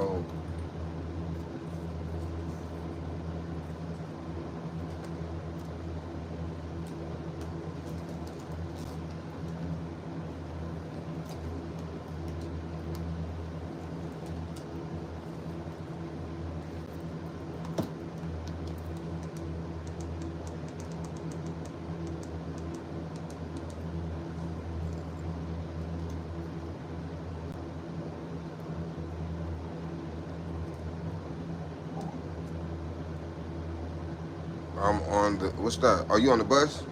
road. I'm on the, what's that? Are you on the bus?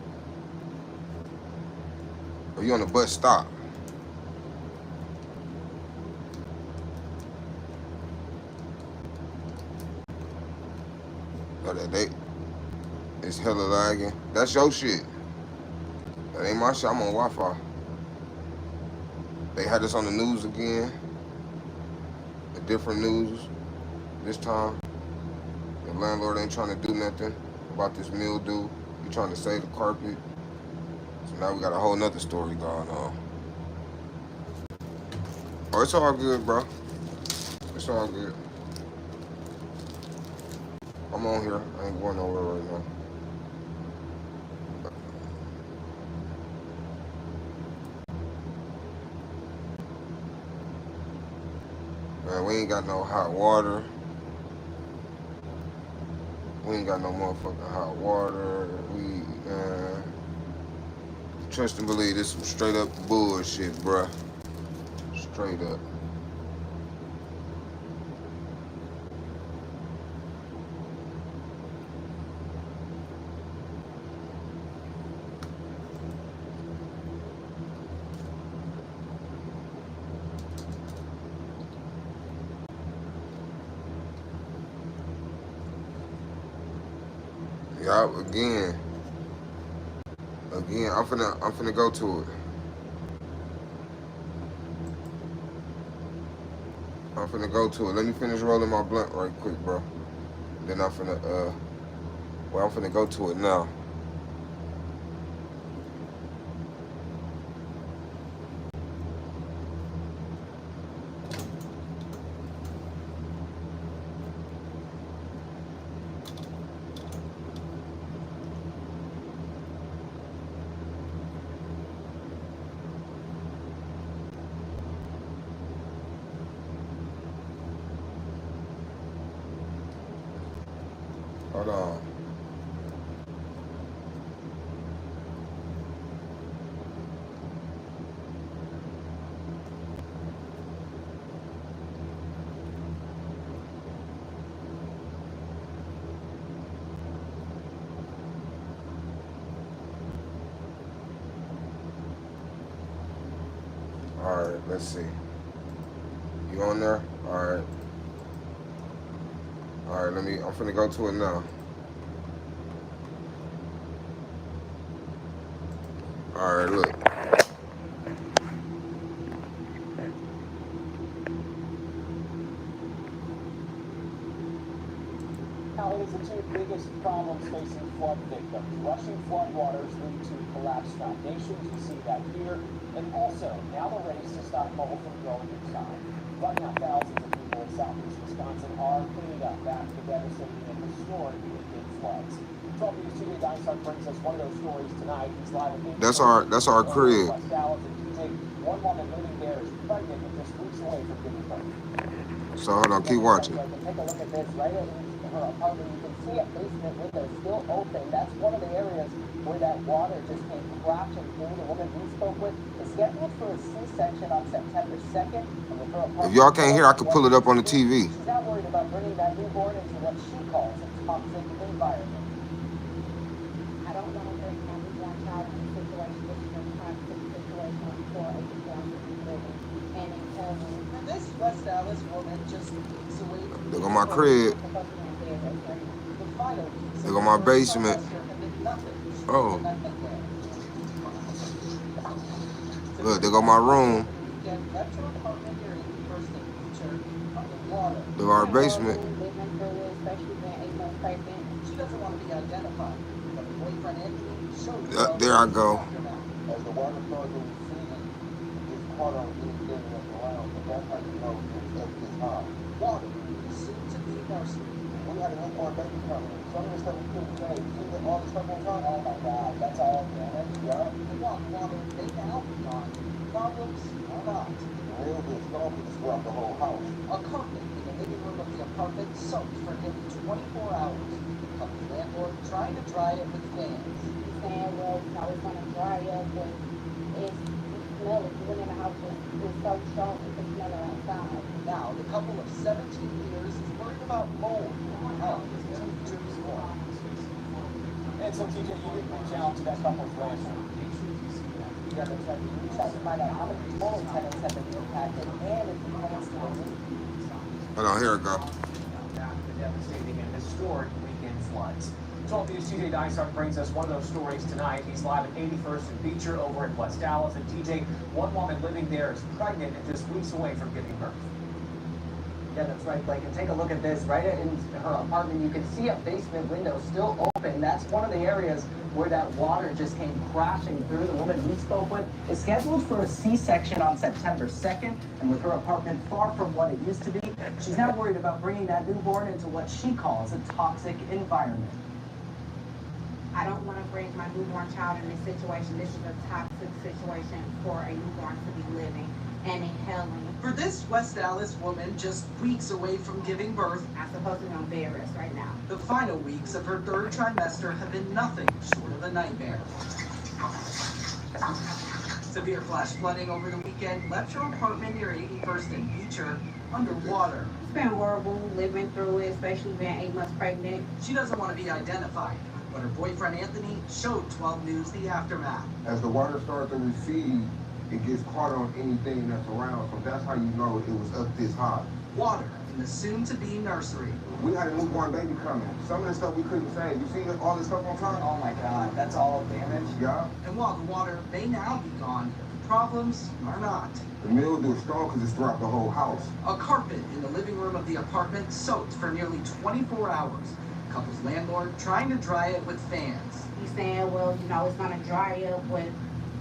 Are you on the bus stop? Oh, it's hella lagging. That's your shit. That ain't my shit. I'm on Wi-Fi. They had us on the news again. The different news this time. The landlord ain't trying to do nothing about this mildew. He trying to save the carpet. So now we got a whole nother story going on. Oh, it's all good, bro. It's all good. I'm on here. I ain't going nowhere right now. Man, we ain't got no hot water. We ain't got no motherfucking hot water. Trust and believe this some straight up bullshit, bruh. Straight up. Y'all, again, I'm finna go to it. I'm finna go to it. Let me finish rolling my blunt right quick, bro. Then I'm finna go to it now. Hold on. All right, let's see. You on there? All right. All right, I'm finna go to it now. All right, look. It is the two biggest problems facing flood victims. Rushing floodwaters lead to collapsed foundations. You see that here. And also, now the race to stop mold from growing inside. Right now, thousands of people in southeast Wisconsin are cleaning up after the devastating and historic weekend floods. 12 News TV Dysart brings us one of those stories tonight. He's live at That's our crib. West Dallas and TJ. One woman living there is pregnant and just weeks away from giving birth. So hold on, keep watching. Take a look at this right in her apartment. You can see a basement window still open. That's one of the areas where that water just came crashing through. The woman we spoke with is scheduled for a C-section on September 2nd. If y'all can't hear, I could pull it up on the TV. She's not worried about bringing that newborn into what she calls a toxic environment. I don't know if there's going to be one child in a situation that's a toxic situation for a family living. And this West Dallas woman just weeks away from look at my crib. Look at my basement. Oh. Look, there go my room. Look at our basement. She doesn't want to be identified. But her boyfriend Anthony showed her. There I go. As the water starts to recede, it's caught on anything that's around, but that's how you know it's high. Water, soon to be nursery. We had a newborn baby coming. Some of the stuff we couldn't say. You see that all the stuff on top? Oh my God, that's all damage. Yeah. The water may now be gone. Problems are not. Real good storm could disrupt the whole house. A carpet in the living room of the apartment soaked for nearly 24 hours. Couple's landlord trying to dry it with fans. He's saying, well, you know, it's gonna dry up and it's you smell it. You went in the house, it's so strong you can smell it outside. Now, the couple of 17 years is worried about mold. Hell, is too small. And so, TJ, you did reach out to that couple's landlord. Yeah, that's right. We reached out to find out how many total tenants have been impacted and if the plans to remove. Hold on, here it go. The devastating and historic weekend floods. 12 News TJ Dysart brings us one of those stories tonight. He's live at 81st and Beecher over in West Dallas. And TJ, one woman living there is pregnant and just weeks away from giving birth. Yeah, that's right, Blake. And take a look at this. Right in her apartment, you can see a basement window still open. That's one of the areas where that water just came crashing through. The woman we spoke with is scheduled for a C-section on September 2nd. And with her apartment far from what it used to be, she's now worried about bringing that newborn into what she calls a toxic environment. I don't want to bring my newborn child in this situation. This is a toxic situation for a newborn to be living and inhaling. For this West Dallas woman just weeks away from giving birth, I'm supposed to be on bed rest right now. the final weeks of her third trimester have been nothing short of a nightmare. Severe flash flooding over the weekend left her apartment near 81st and Beecher underwater. It's been horrible living through it, especially being 8 months pregnant. She doesn't want to be identified, but her boyfriend Anthony showed 12 News the aftermath. As the water starts to recede, it gets caught on anything that's around. So that's how you know it was up this high. Water in the soon-to-be nursery. We had a newborn baby coming. Some of the stuff we couldn't say. You see all this stuff on top? Oh my God, that's all damage. Yeah. And while the water may now be gone, problems are not. The mildew is strong because it's throughout the whole house. A carpet in the living room of the apartment soaked for nearly 24 hours. Couple's landlord trying to dry it with fans. He's saying, well, you know, it's gonna dry up, but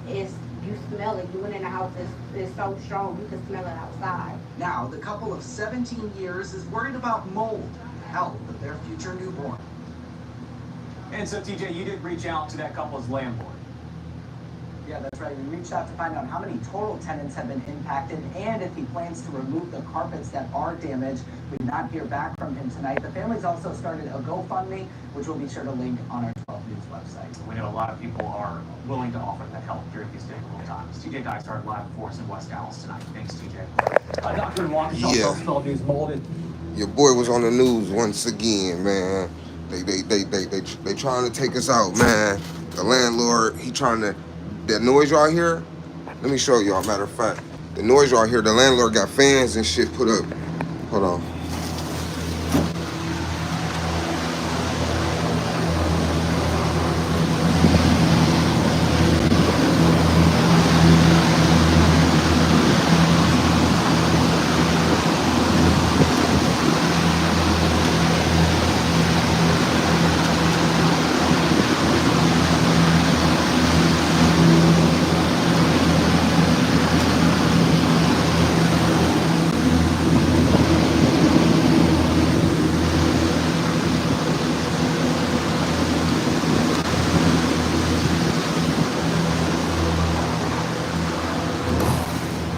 it's you smell it. You went in the house, it's so strong you can smell it outside. Now, the couple of 17 years is worried about mold, the health of their future newborn. And so, TJ, you did reach out to that couple's landlord. Yeah, that's right. We reached out to find out how many total tenants have been impacted and if he plans to remove the carpets that are damaged. We did not hear back from him tonight. The family's also started a GoFundMe, which we'll be sure to link on our 12 News website. We know a lot of people are willing to offer that help during these difficult times. TJ Dysart live for us in West Dallas tonight. Thanks, TJ. Dr. Waukesha, Yeah. 12 News molded. Your boy was on the news once again, man. They trying to take us out, man. The landlord, he trying to. That noise y'all hear? Let me show y'all. Matter of fact, the noise y'all hear. The landlord got fans and shit put up. Hold on.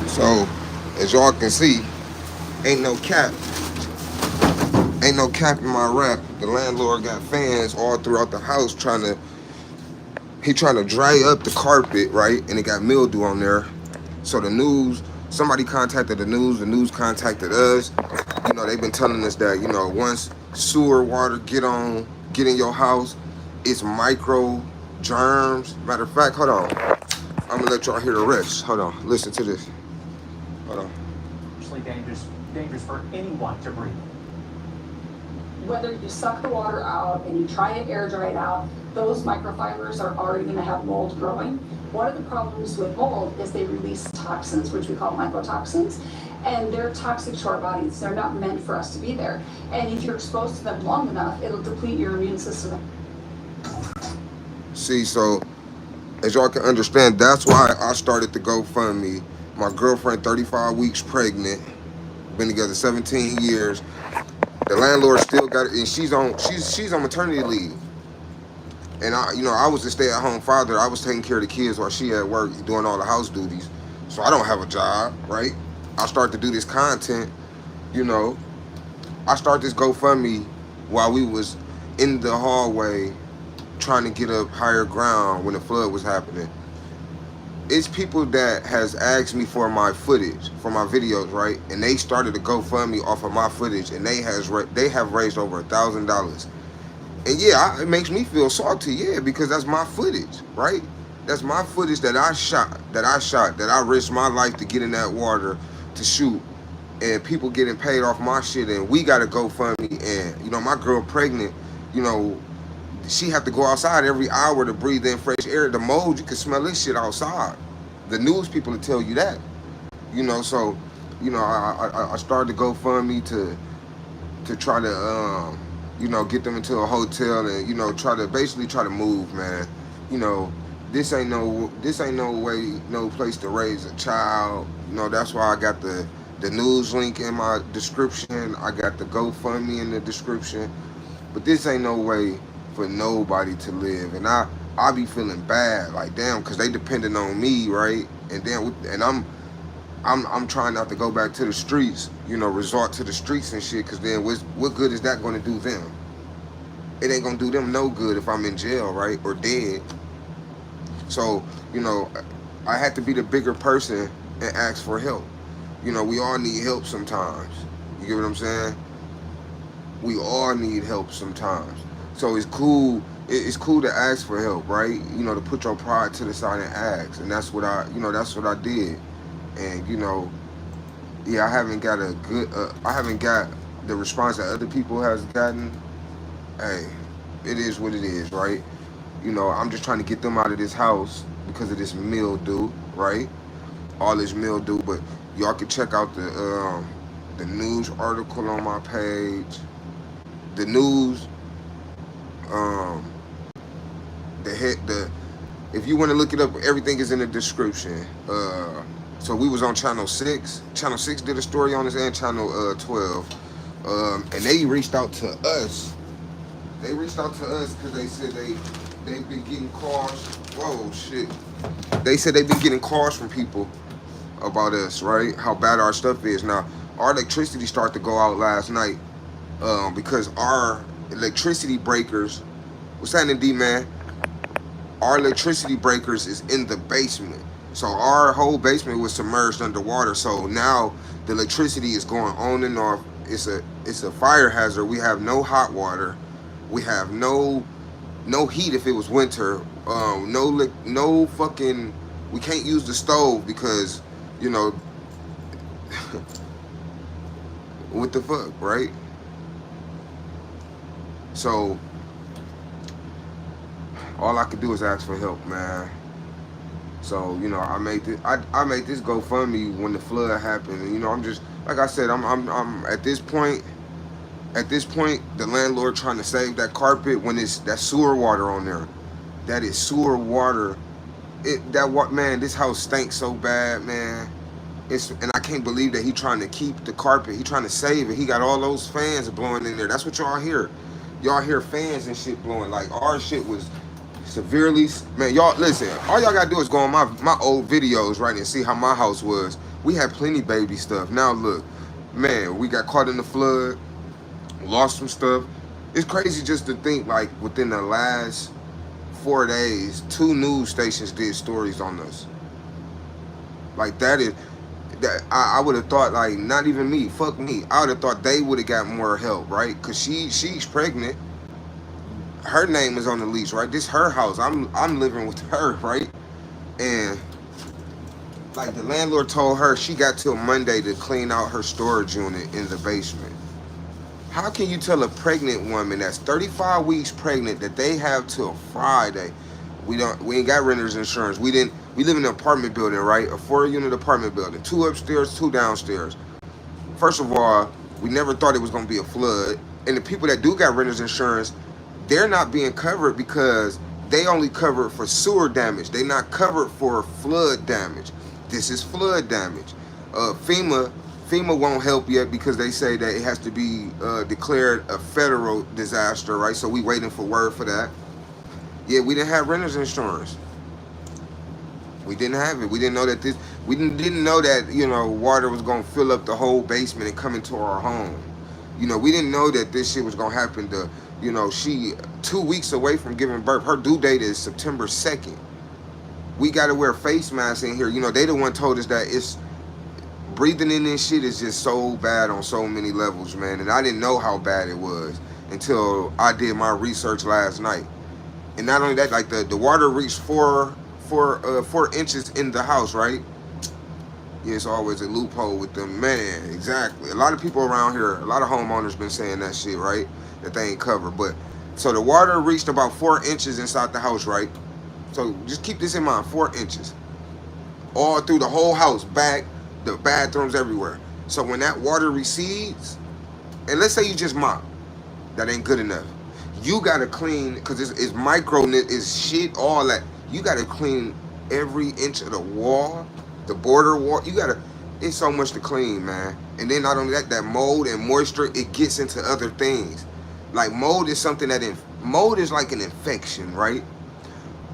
So, as y'all can see, ain't no cap. Ain't no cap in my rap. The landlord got fans all throughout the house trying to dry up the carpet, right? And it got mildew on there. So the news, somebody contacted the news contacted us. You know, they've been telling us that, you know, once sewer water get in your house, it's micro germs. Matter of fact, hold on. I'm gonna let y'all hear the rest. Hold on, listen to this. Hold on. Actually dangerous for anyone to breathe. Whether you suck the water out and you try to air dry it out, those microfibers are already going to have mold growing. One of the problems with mold is they release toxins, which we call mycotoxins, and they're toxic to our bodies. They're not meant for us to be there. And if you're exposed to them long enough, it'll deplete your immune system. See, so as y'all can understand, that's why I started the GoFundMe. My girlfriend, 35 weeks pregnant, been together 17 years. The landlord still got it, and she's on maternity leave. And I was a stay-at-home father. I was taking care of the kids while she at work doing all the house duties. So I don't have a job, right? I start to do this content, you know. I start this GoFundMe while we was in the hallway trying to get up higher ground when the flood was happening. It's people that has asked me for my footage, for my videos, right? And they started a GoFundMe off of my footage, and they have raised over $1,000. And yeah, it makes me feel salty, yeah, because that's my footage, right? That's my footage that I shot, that I risked my life to get in that water to shoot, and people getting paid off my shit, and we got to GoFundMe, and my girl pregnant, she have to go outside every hour to breathe in fresh air. The mold, you can smell this shit outside. The news people will tell you that, so, I started to GoFundMe to try to, get them into a hotel and, try to move, man. This ain't no way, no place to raise a child. That's why I got the news link in my description. I got the GoFundMe in the description. But this ain't no way for nobody to live. And I be feeling bad, like, damn, because they depending on me, right? And I'm trying not to go back to the streets, resort to the streets and shit, because then what good is that going to do them? It ain't going to do them no good if I'm in jail, right, or dead. So, I had to be the bigger person and ask for help. We all need help sometimes. You get what I'm saying? We all need help sometimes. So it's cool to ask for help, right? To put your pride to the side and ask. And that's what I did. And, yeah, I haven't got the response that other people has gotten. Hey, it is what it is, right? I'm just trying to get them out of this house because of this mildew, right? All this mildew, but y'all can check out the news article on my page. The news, if you want to look it up, everything is in the description. So we was on channel 6. Channel 6 did a story on this, and channel 12. And they reached out to us. They reached out to us because they said they've been getting calls. Whoa, shit. They said they've been getting calls from people about us, right? How bad our stuff is. Now, our electricity started to go out last night because our electricity breakers, what's happening, D-man? Our electricity breakers is in the basement. So our whole basement was submerged underwater. So now the electricity is going on and off. It's a fire hazard. We have no hot water. We have no heat if it was winter. No fucking. We can't use the stove because what the fuck, right? So all I could do is ask for help, man. So I made this GoFundMe when the flood happened, and I'm just, like I said, I'm at this point, the landlord trying to save that carpet when it's that sewer water on there. That is sewer water. Man, this house stinks so bad, man. And I can't believe that he trying to keep the carpet. He trying to save it. He got all those fans blowing in there. That's what y'all hear. Y'all hear fans and shit blowing. Like, our shit was severely, man, y'all listen, all y'all gotta do is go on my old videos, right, and see how my house was. We had plenty baby stuff. Now look, man, we got caught in the flood, lost some stuff. It's crazy just to think, like, within the last 4 days, 2 news stations did stories on us. Like, that I would have thought, like, not even me, fuck me, I would have thought they would have got more help, right? Because she's pregnant. Her name is on the lease, right? This her house. I'm living with her, right? And like, the landlord told her she got till Monday to clean out her storage unit in the basement. How can you tell a pregnant woman that's 35 weeks pregnant that they have till Friday? We ain't got renter's insurance. We live in an apartment building, right? A 4-unit apartment building, 2 upstairs, 2 downstairs. First of all, we never thought it was gonna be a flood. And the people that do got renter's insurance, they're not being covered because they only covered for sewer damage. They not covered for flood damage. This is flood damage. FEMA FEMA won't help yet because they say that it has to be declared a federal disaster, right? So we waiting for word for that. Yeah, we didn't have renter's insurance. We didn't have it. We didn't know that this. We didn't know that water was gonna fill up the whole basement and come into our home. We didn't know that this shit was gonna happen. She 2 weeks away from giving birth. Her due date is September 2nd. We gotta wear face masks in here. They the one told us that it's breathing in this shit is just so bad on so many levels, man. And I didn't know how bad it was until I did my research last night. And not only that, like the water reached 4 inches in the house, right? Yeah, it's always a loophole with them, man. Exactly. A lot of people around here, a lot of homeowners been saying that shit, right? That they ain't covered. But so the water reached about 4 inches inside the house, right? So just keep this in mind, 4 inches. All through the whole house, back, the bathrooms, everywhere. So when that water recedes, and let's say you just mop, that ain't good enough. You gotta clean, because it's micro, it's shit, all that. You gotta clean every inch of the wall, the border wall. It's so much to clean, man. And then not only that mold and moisture, it gets into other things. Like mold is something mold is like an infection, right?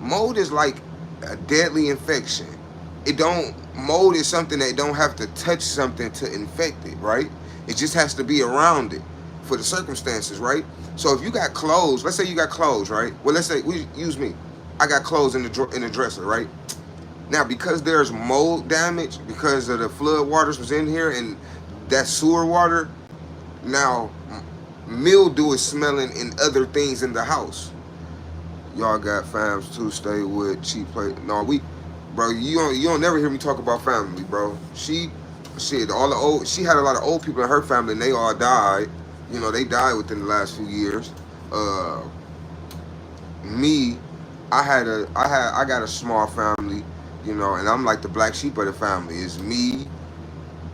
Mold is like a deadly infection. Mold is something that don't have to touch something to infect it, right? It just has to be around it for the circumstances, right? So if you got clothes, let's say you got clothes, right? Well, let's say use me. I got clothes in the dresser, right? Now, because there's mold damage, because of the flood waters was in here and that sewer water, now mildew is smelling in other things in the house. Y'all got fams too, stay with cheap plate. No, bro, you don't never hear me talk about family, bro. She had a lot of old people in her family and they all died. They died within the last few years. Me, I got a small family, and I'm like the black sheep of the family. It's me,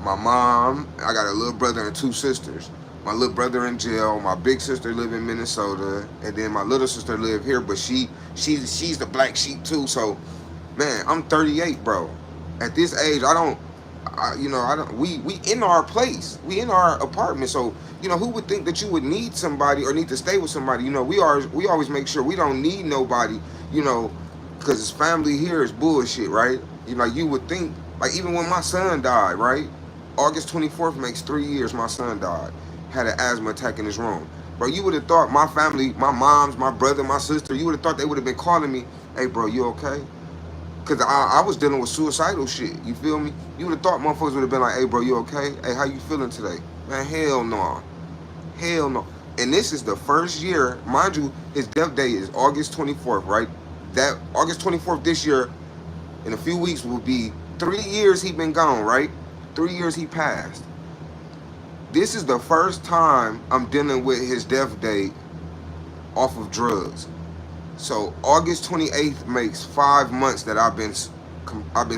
my mom, I got a little brother and 2 sisters. My little brother in jail, my big sister live in Minnesota, and then my little sister live here, but she's the black sheep too. So, man, I'm 38, bro. At this age, we in our place. We in our apartment. So, who would think that you would need somebody or need to stay with somebody? We always make sure we don't need nobody, because his family here is bullshit, right? You would think, like even when my son died, right? August 24th makes 3 years my son died. Had an asthma attack in his room. Bro, you would have thought my family, my moms, my brother, my sister, you would have thought they would have been calling me, hey bro, you okay? Because I was dealing with suicidal shit, you feel me? You would have thought motherfuckers would have been like, hey bro, you okay? Hey, how you feeling today? Man, hell no. Hell no. And this is the first year, mind you, his death day is August 24th, right? That August 24th this year, in a few weeks, will be 3 years he been gone, right? 3 years he passed. This is the first time I'm dealing with his death date off of drugs. So August 28th makes 5 months that I've been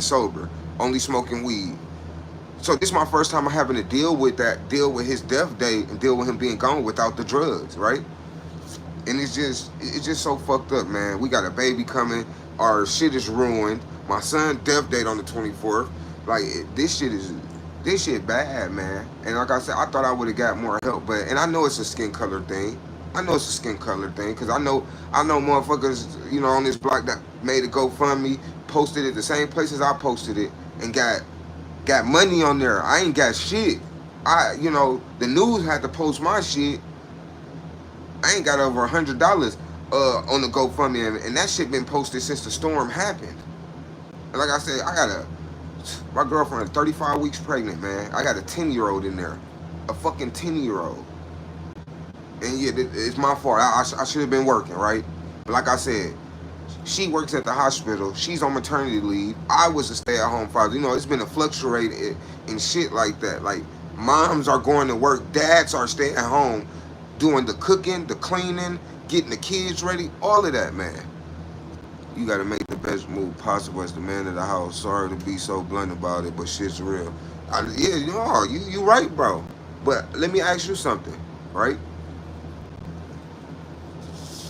sober, only smoking weed. So this is my first time having to deal with his death date and deal with him being gone without the drugs, right? And it's just so fucked up, man. We got a baby coming. Our shit is ruined. My son's death date on the 24th. Like this shit bad, man. And like I said, I thought I would have got more help, and I know it's a skin color thing. Because I know motherfuckers, on this block that made a GoFundMe, posted it the same places I posted it, and got money on there. I ain't got shit. The news had to post my shit. I ain't got over $100 on the GoFundMe, and that shit been posted since the storm happened. And like I said, my girlfriend is 35 weeks pregnant, man. I got a 10-year-old in there. A fucking 10-year-old. And yeah, it's my fault. I should have been working, right? But like I said, she works at the hospital. She's on maternity leave. I was a stay-at-home father. It's been a fluctuate and shit like that. Like, moms are going to work. Dads are staying at home doing the cooking, the cleaning, getting the kids ready. All of that, man. You got to make the best move possible as the man of the house. Sorry to be so blunt about it, but shit's real. You right, bro. But let me ask you something, right?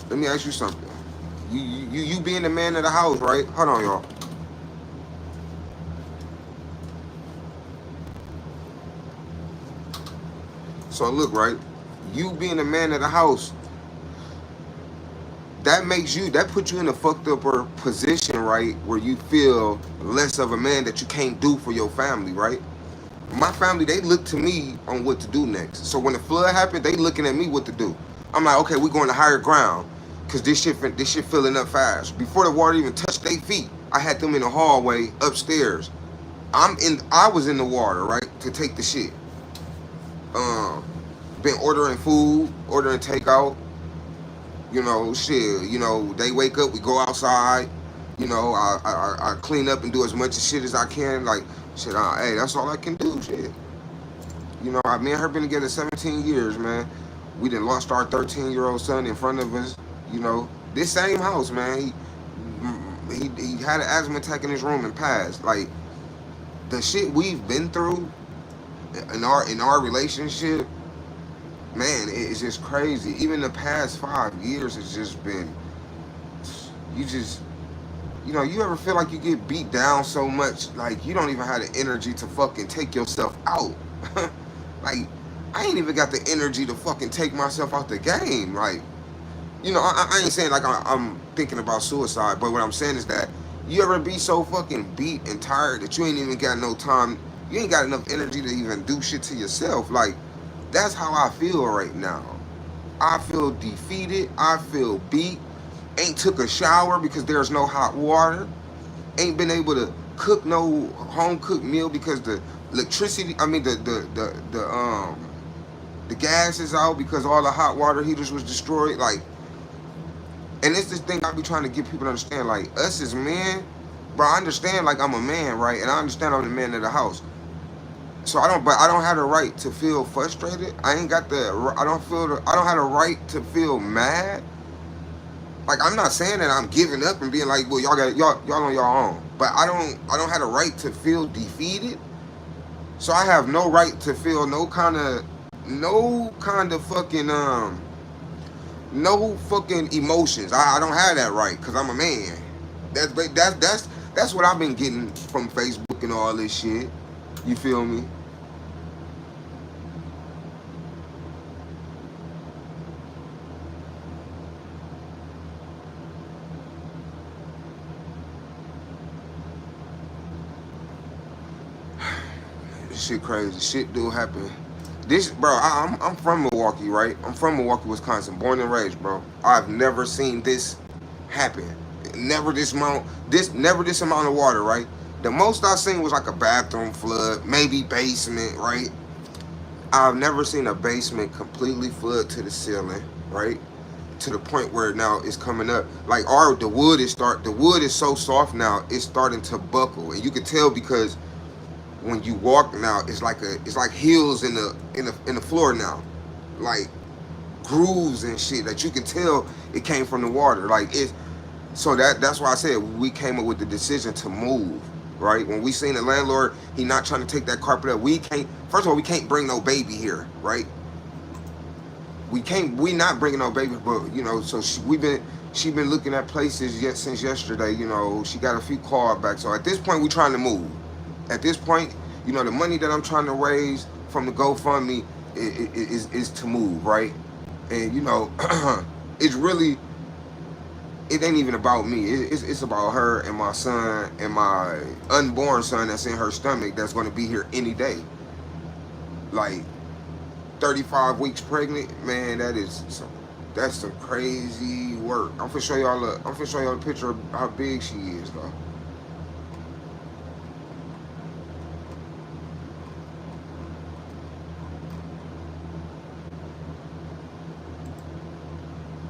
Let me ask you something. You being the man of the house, right? Hold on, y'all. So look, right, you being a man of the house, that puts you in a fucked up position, right, where you feel less of a man that you can't do for your family, right? My family, they look to me on what to do next. So when the flood happened, they looking at me what to do. I'm like, okay, we're going to higher ground, cause this shit filling up fast. Before the water even touched their feet, I had them in the hallway upstairs. I was in the water, right, to take the shit. Um, been ordering food, ordering takeout. Shit. They wake up, we go outside. I clean up and do as much shit as I can. Like, shit, hey, that's all I can do. Shit. Me and her been together 17 years, man. We done lost our 13-year-old son in front of us. This same house, man. He had an asthma attack in his room and passed. Like, the shit we've been through in our relationship, man, it's just crazy. Even the past 5 years has just been, you just, you ever feel like you get beat down so much, like you don't even have the energy to fucking take yourself out. Like, I ain't even got the energy to fucking take myself out the game. Like, I ain't saying like I'm thinking about suicide, but what I'm saying is that you ever be so fucking beat and tired that you ain't even got no time, you ain't got enough energy to even do shit to yourself. Like, that's how I feel right now. I feel defeated. I feel beat. Ain't took a shower because there's no hot water. Ain't been able to cook no home cooked meal because the electricity. I mean the gas is out because all the hot water heaters was destroyed. Like, and it's this thing I be trying to get people to understand. Like, us as men, bro. I understand. Like, I'm a man, right? And I understand I'm the man of the house. So I don't have the right to feel frustrated. I ain't got the. I don't have the right to feel mad. Like, I'm not saying that I'm giving up and being like, well, y'all on your own. But I don't have the right to feel defeated. So I have no right to feel no kind of fucking no fucking emotions. I don't have that right because I'm a man. That's what I've been getting from Facebook and all this shit. You feel me? This shit crazy. Shit do happen. I'm from Milwaukee, right? I'm from Milwaukee, Wisconsin, born and raised, bro. I've never seen this happen. Never this amount of water, right? The most I seen was like a bathroom flood, maybe basement, right? I've never seen a basement completely flood to the ceiling, right? To the point where now it's coming up. Like, the wood is so soft now, it's starting to buckle. And you can tell because when you walk now, it's like hills in the floor now. Like grooves and shit that you can tell it came from the water. Like, it's so that's why I said we came up with the decision to move. Right? When we seen the landlord, he not trying to take that carpet up. First of all, we can't bring no baby here, right? We not bringing no baby, but so she been looking at places since yesterday. She got a few callbacks. Back. So at this point, we trying to move. At this point, the money that I'm trying to raise from the GoFundMe is to move, right? And it's really, it ain't even about me. It's about her and my son and my unborn son that's in her stomach that's going to be here any day. Like, 35 weeks pregnant, man. That's some crazy work. I'm finna show y'all a picture of how big she is, though.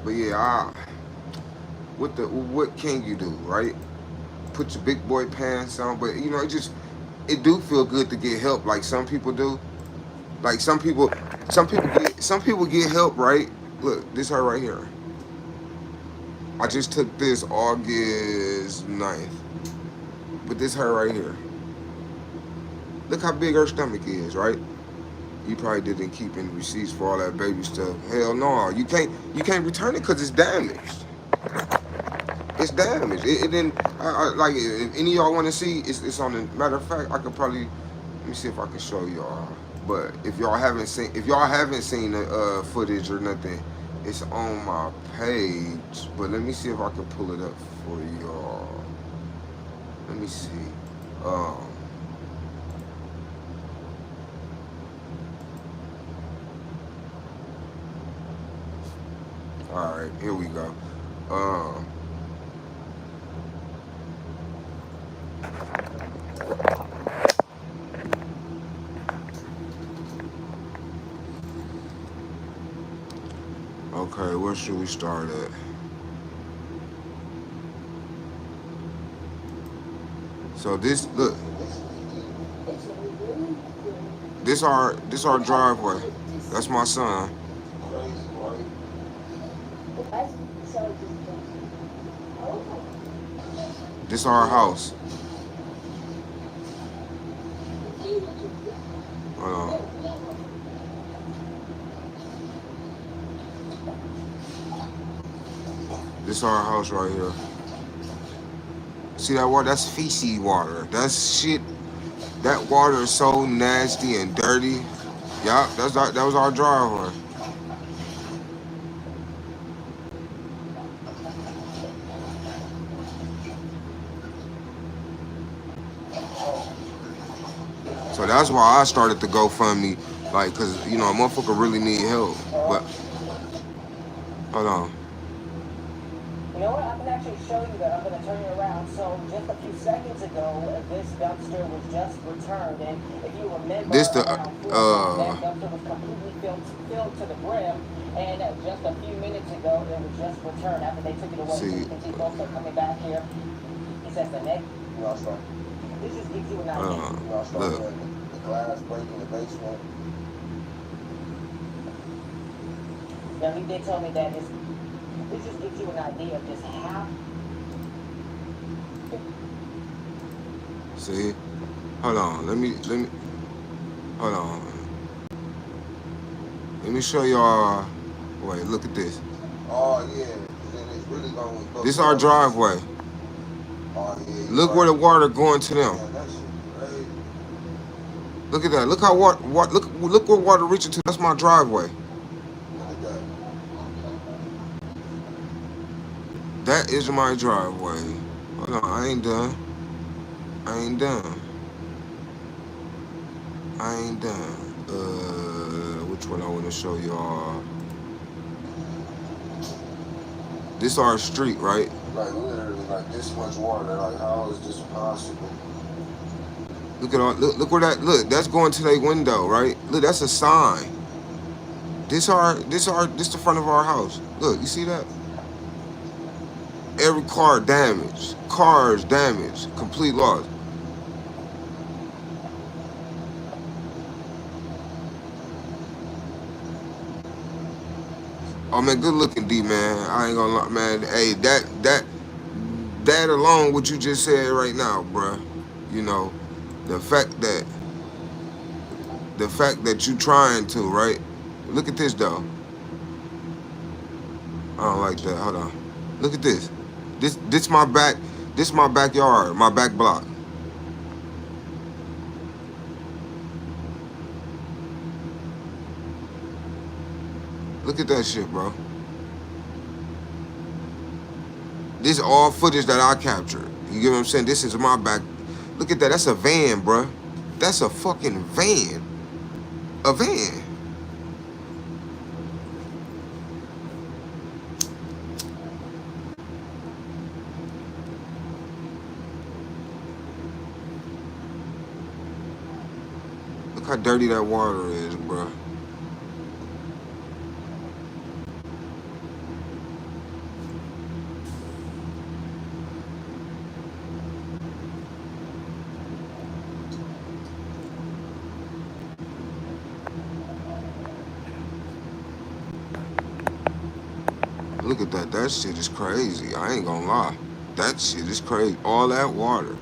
But yeah, what can you do, right? Put your big boy pants on, but it do feel good to get help, like some people do. Like some people get help, right? Look, this her right here. I just took this August 9th, but this her right here. Look how big her stomach is, right? You probably didn't keep any receipts for all that baby stuff. Hell no, you can't return it because it's damaged. It's damaged. It didn't. Like, if any of y'all want to see, it's on the matter of fact. I could probably, let me see if I can show y'all. But if y'all haven't seen the footage or nothing, it's on my page. But let me see if I can pull it up for y'all. Let me see. Um, all right, here we go. Um, okay, where should we start at? So this, look, this our driveway. That's my son. This our house. Hold on. This our house right here. See that water? That's feces water. That's shit. That water is so nasty and dirty. Yup, that was our driveway. So that's why I started the GoFundMe, like, cause you know a motherfucker really need help. But hold on. You know what? I can actually show you that. I'm going to turn you around. So just a few seconds ago, this dumpster was just returned, and if you remember, This the around 4 o'clock, that dumpster was completely filled to the brim, and just a few minutes ago, it was just returned after they took it away. So See. you can see folks are coming back here. He says the next. This just gives you an idea. Look. The glass breaking the basement. Now he did tell me that this just gives you an idea of just how. See? Hold on. Let me hold on. Let me show y'all. Wait, look at this. Oh yeah, then it's really gonna go. This our driveway. Oh yeah. Look where the water going to them. Yeah, that shit crazy. Look at that. Look how look where water reaching to. That's my driveway. Look at that. That is my driveway. Hold on, I ain't done. I ain't done. I ain't done. Which one I want to show y'all? This our street, right? Like literally, like this much water. Like how is this possible? Look at all. Look where that. Look, that's going to their window, right? Look, that's a sign. This the front of our house. Look, you see that? Every car damaged. Cars damaged. Complete loss. Oh man, good looking D man. I ain't gonna lie, man. Hey, that alone, what you just said right now, bruh. You know, the fact that you trying to, right? Look at this though. I don't like that. Hold on. Look at this. This my back. This my backyard. My back block. Look at that shit, bro. This is all footage that I captured. You get what I'm saying? This is my back. Look at that. That's a van, bro. That's a fucking van. A van. Look how dirty that water is, bro. Look at that. That shit is crazy. I ain't gonna lie. That shit is crazy. All that water.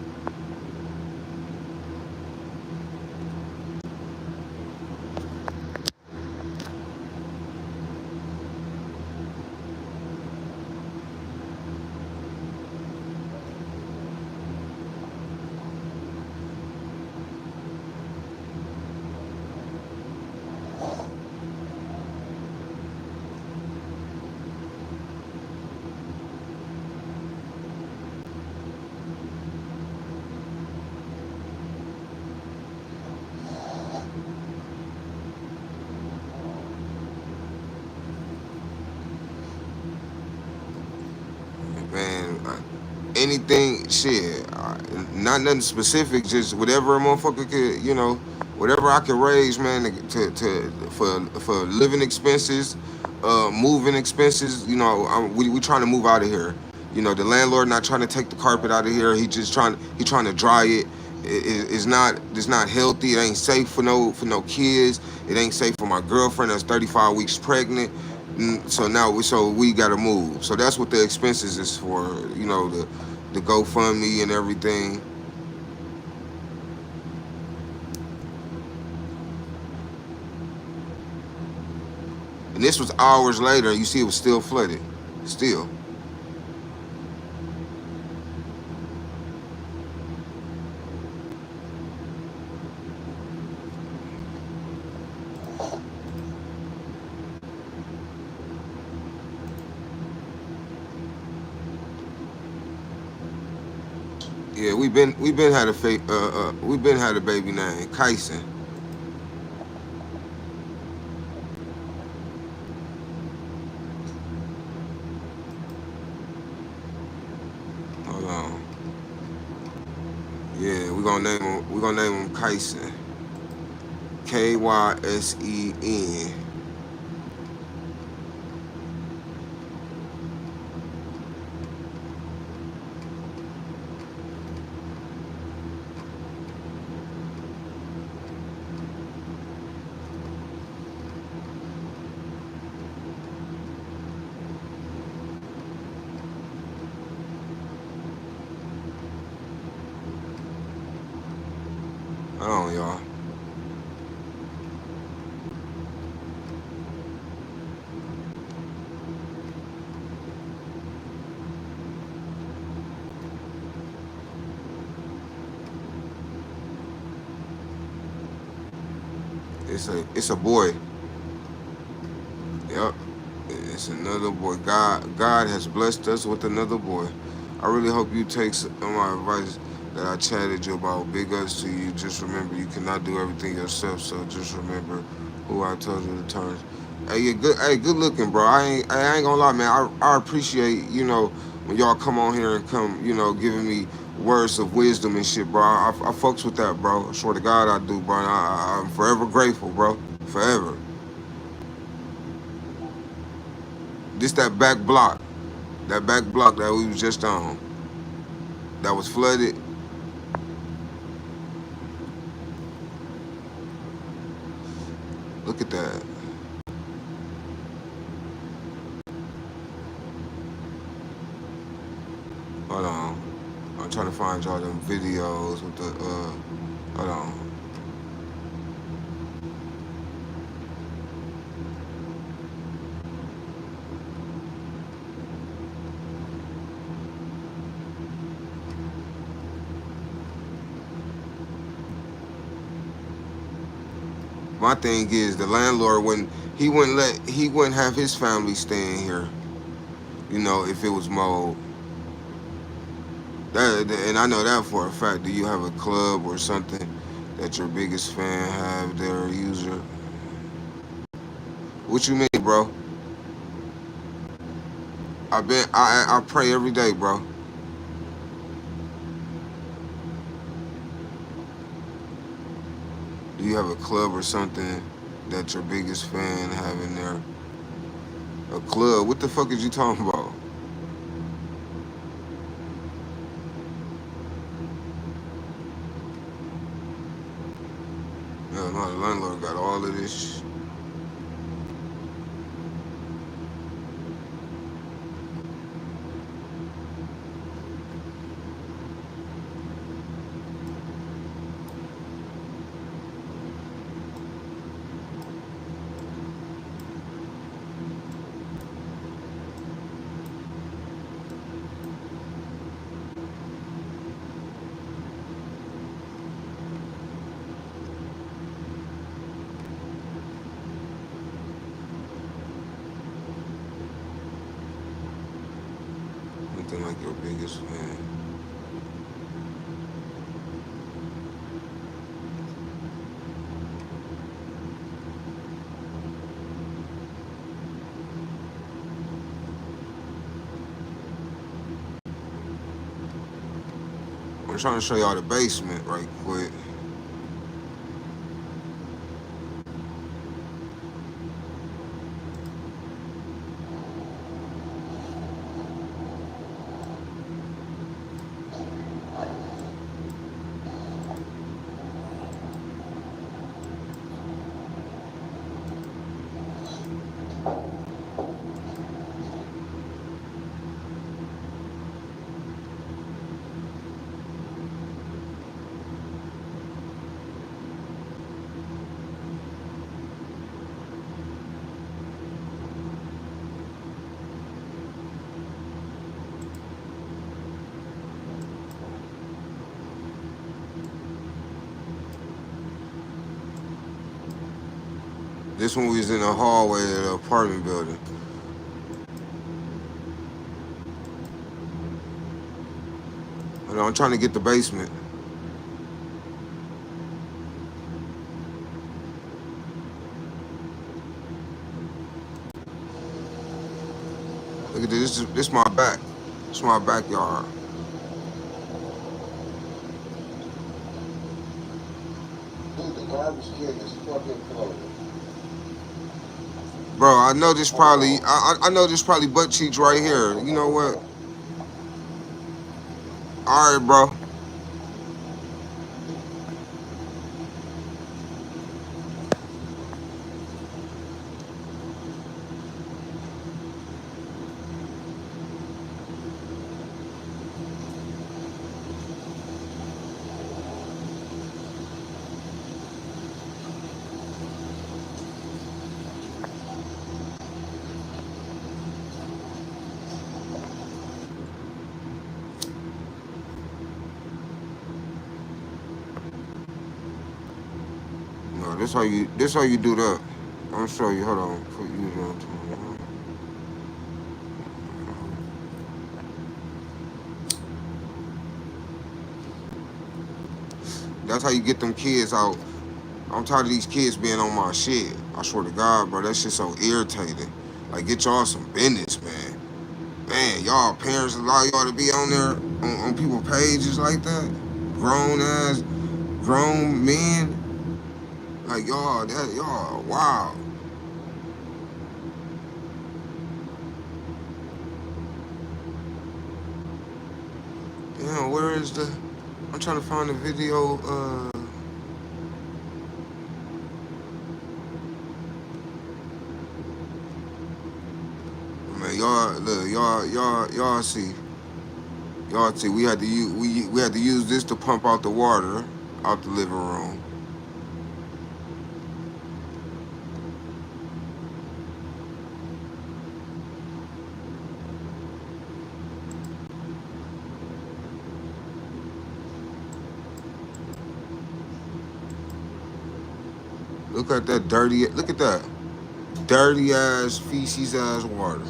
anything, shit, not nothing specific, just whatever a motherfucker could, whatever I could raise, man, for living expenses, moving expenses. We trying to move out of here. The landlord not trying to take the carpet out of here. He trying to dry it. It's not healthy. It ain't safe for no kids. It ain't safe for my girlfriend that's 35 weeks pregnant. So we gotta move. So that's what the expenses is for. The GoFundMe and everything. And this was hours later. You see, it was still flooded. Still. Yeah, we been had we been had a baby named Kyson. Hold on. Yeah, we gonna name him Kyson. Kysen. Hold on, y'all. It's a boy. Yep. It's another boy. God has blessed us with another boy. I really hope you take some of my advice that I chatted you about. Big ups to you. Just remember you cannot do everything yourself. So just remember who I told you to turn. Hey, you good. Hey, good looking, bro. I ain't gonna lie, man. I appreciate when y'all come on here and come giving me words of wisdom and shit, bro. I fucks with that, bro. I swear to God, I do, bro. And I'm forever grateful, bro. Forever. This that back block that we was just on, that was flooded. Look at that. Hold on. I'm trying to find y'all them videos with the hold on. My thing is the landlord he wouldn't have his family staying here, if it was mold. And I know that for a fact. Do you have a club or something that your biggest fan have their user? What you mean, bro? I pray every day, bro. Do you have a club or something that your biggest fan have in there? A club? What the fuck is you talking about? No, the landlord got all of this. Nothing like your biggest fan. I'm trying to show y'all the basement right quick. This one was in the hallway of the apartment building. And I'm trying to get the basement. Look at this. This is my back. This is my backyard. Dude, the garbage can is fucking floating. Bro, I know this probably I know this probably butt cheeks right here. You know what? Alright, bro. No, this how you do that. I'm gonna show you. Hold on. Put you on. That's how you get them kids out. I'm tired of these kids being on my shit. I swear to God, bro, that shit so irritating. Like, get y'all some business, man. Man, y'all parents allow y'all to be on there on people's pages like that. Grown ass, grown men. Like y'all, wow. Damn, where is the? I'm trying to find the video. Man, y'all look, y'all see. Y'all see, we had to use this to pump out the water out the living room. Look at that dirty. Look at that dirty ass feces ass water.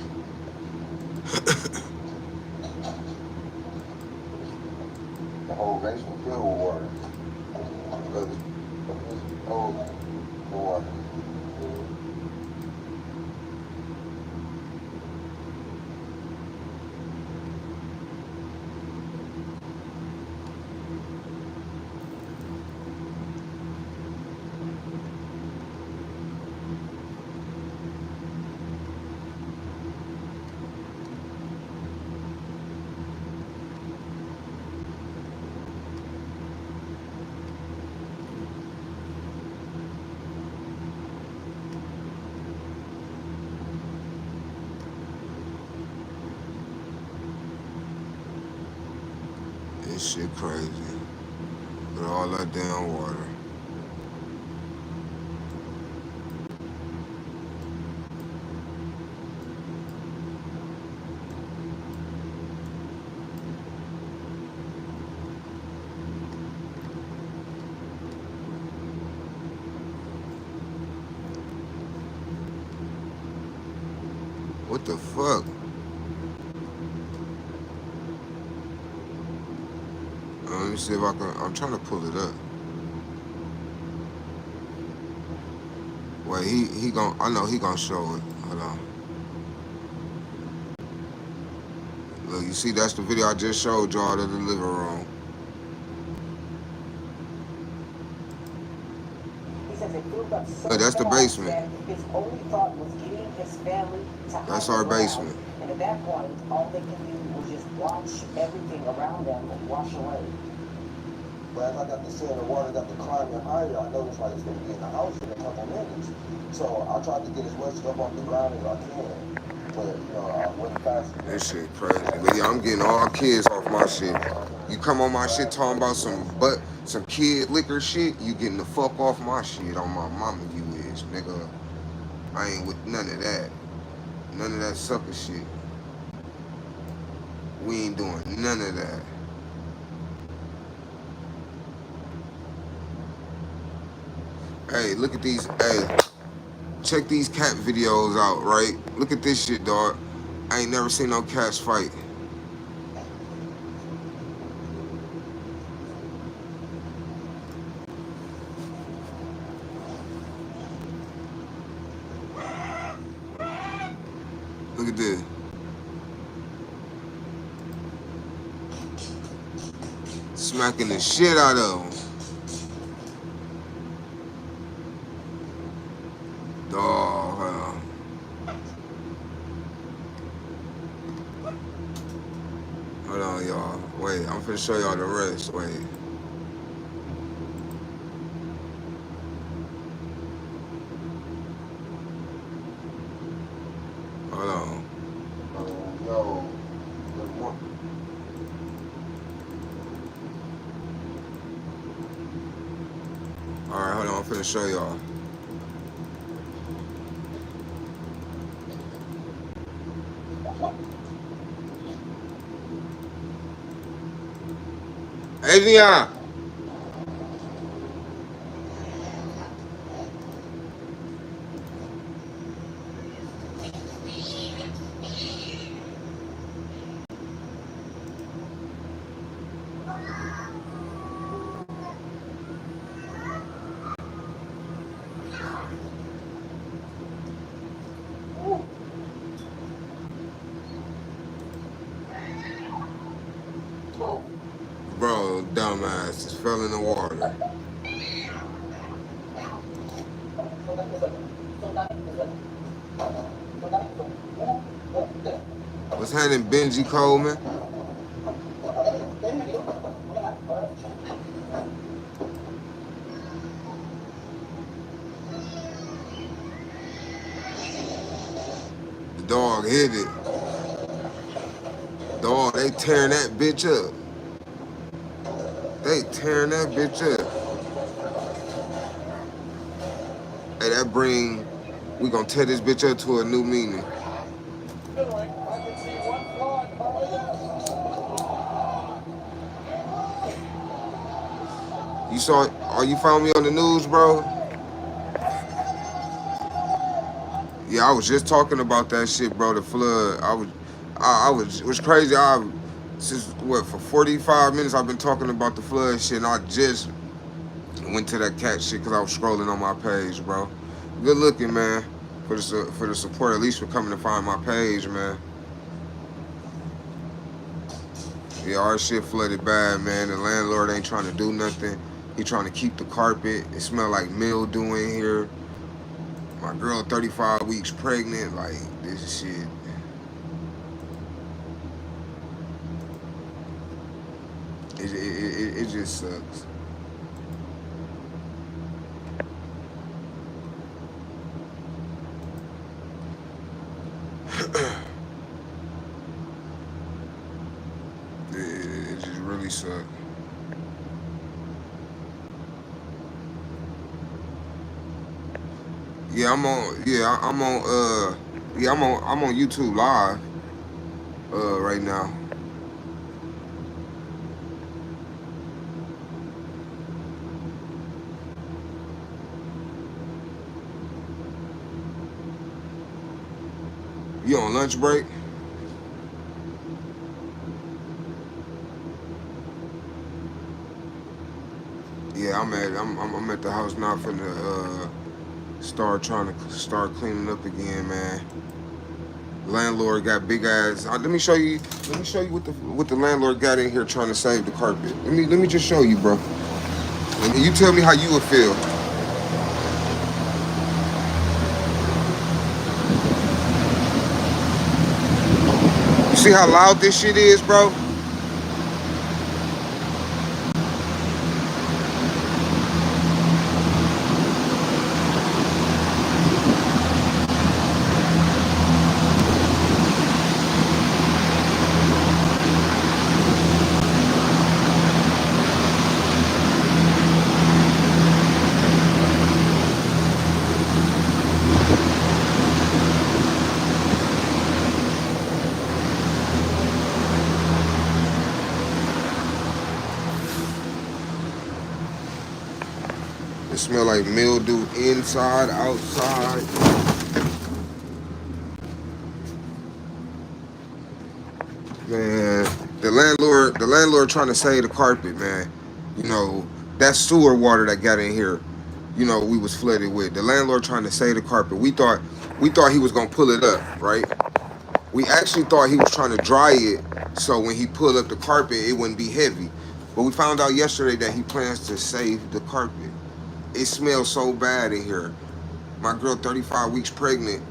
The whole basement filled with water. Oh, the water. This shit crazy. With all that damn water. What the fuck? Let me see if I can. I'm trying to pull it up. Wait, he gon' I know he gonna show it. Hold on. Look, you see that's the video I just showed y'all to the living room. Hey, that's the basement. His only thought was getting his family to That's hide our the house. basement. And at that point, all they can do was just watch everything around them wash away. But as I got to seeing the water got to climbing higher, I noticed like it's gonna be in the house in a couple minutes. So I tried to get as much stuff off the ground as I can. But you know, I went fast. This shit crazy. But yeah, I'm getting all kids off my shit. You come on my shit talking about some kid liquor shit, you getting the fuck off my shit on my mama you is, nigga. I ain't with none of that. None of that sucker shit. We ain't doing none of that. Hey, look at these. Hey, check these cat videos out, right? Look at this shit, dog. I ain't never seen no cats fight. Look at this. Smacking the shit out of them. Dog, hold on. Hold on, y'all. Wait, I'm finna show y'all the rest. Wait. Hold on. Yo, Alright, hold on. I'm finna show y'all. Adrian! Bro, dumbass just fell in the water. What's happening, Benji Coleman? The dog hit it. Dog, they tearing that bitch up. They tearing that bitch up. Hey, we gonna tear this bitch up to a new meaning. You found me on the news, bro? Yeah, I was just talking about that shit, bro, the flood. It was crazy. For 45 minutes I've been talking about the flood shit, and I just went to that cat shit because I was scrolling on my page, bro. Good looking, man, for the support, at least for coming to find my page, man. Yeah, our shit flooded bad, man. The landlord ain't trying to do nothing. He trying to keep the carpet. It smell like mildew in here. My girl 35 weeks pregnant, like, this shit. It just sucks. It just really sucks. I'm on YouTube live right now. You on lunch break? Yeah, I'm at the house now for the start cleaning up again, man. Landlord got big ass. Let me show you what the landlord got in here trying to save the carpet. Let me just show you, bro. And you tell me how you would feel. see how loud this shit is, bro? It smell like mildew inside, outside. Man, the landlord trying to save the carpet, man. You know, that sewer water that got in here, you know, we was flooded with. The landlord trying to save the carpet. We thought he was gonna pull it up, right? We actually thought he was trying to dry it so when he pulled up the carpet, it wouldn't be heavy. But we found out yesterday that he plans to save the carpet. It smells so bad in here. My girl, 35 weeks pregnant,